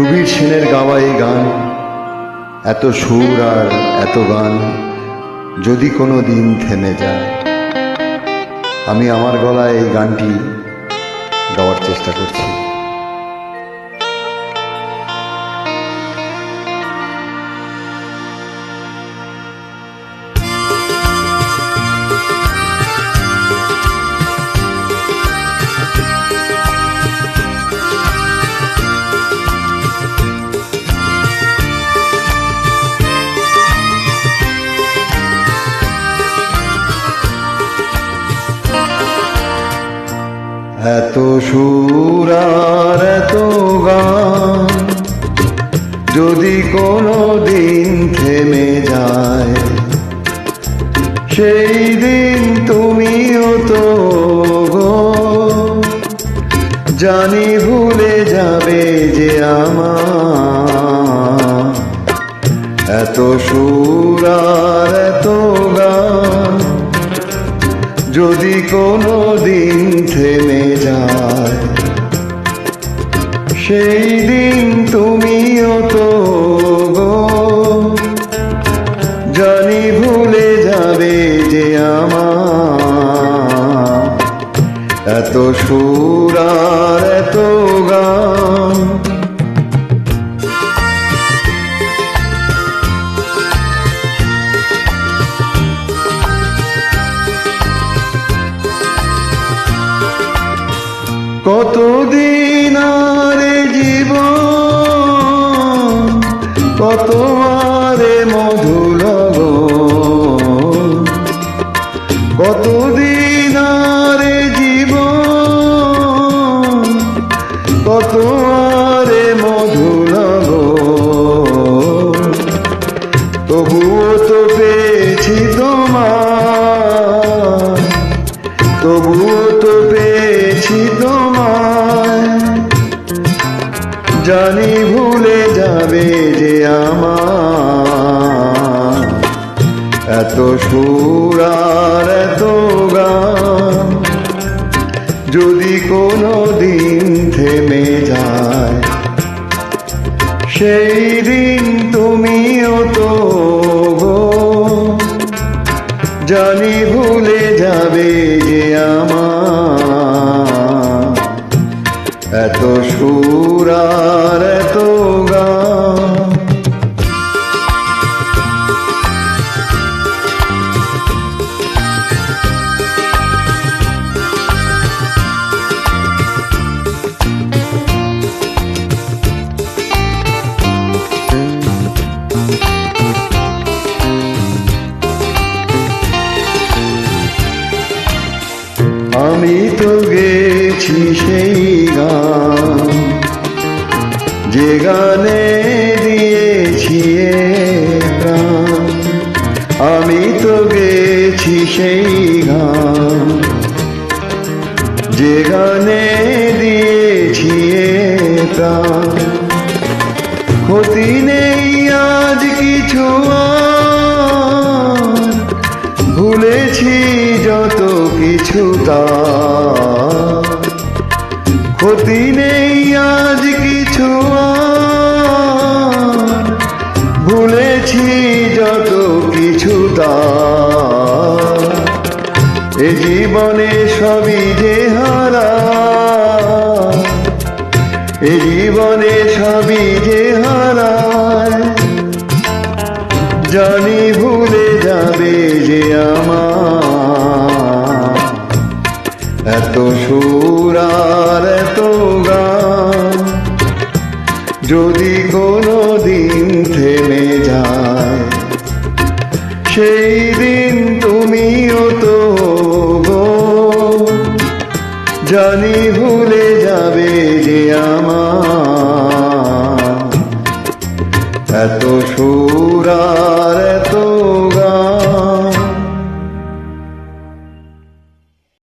সুবীর সেনের গাওয়া এই গান, এত সুর আর এত গান যদি কোনো দিন থেমে যায়, আমি আমার গলায় এই গানটি গাওয়ার চেষ্টা করছি। এত সুর আর এত গান যদি কোনো দিন থেমে যায়, সেই দিন তুমিও তো গো জানি ভুলে যাবে যে আমার। এত সুর আর এত গান যদি কোনো দিন থেমে যায়, সেই দিন তুমিও তো গো জানি ভুলে যাবে যে আমার। এত সুর আর এত গান কতদিন আরে জীবন, কত আরে মধুলগন, কতদিন আরে জীবন, কত আরে মধুলগন, তবুও তো পেয়েছি তোমার, তবুও তো পেয়েছি তোমায়, জানি ভুলে যাবে যে আমার। এত সুর আর এত গান যদি কোনো দিন থেমে যায়, সেই দিন তুমিও তো গো জানি ভুলে যাবে যে আমার। এত সুর আর এত গান আমি তো গেছি সেই গান, যে গানে দিয়েছি প্রাণ। আমি তো গেছি সেই গান, যে গানে দিয়েছি প্রাণ। ক্ষতি নেই আজ কিছু আর, ভুলেছি যত কিছু তার। ক্ষতি নেই আজ কিছু আর, ভুলেছি যত কিছু তার। এ জীবনে সবই যে হারা, এ জীবনে সবই যে হারায়, জানি ভুলে যাবে যে আমার। এত সুর আর এত গান যদি কোনো দিন থেমে যায়, সেই দিন তুমিও তো গো জানি ভুলে যাবে যে আমার। এত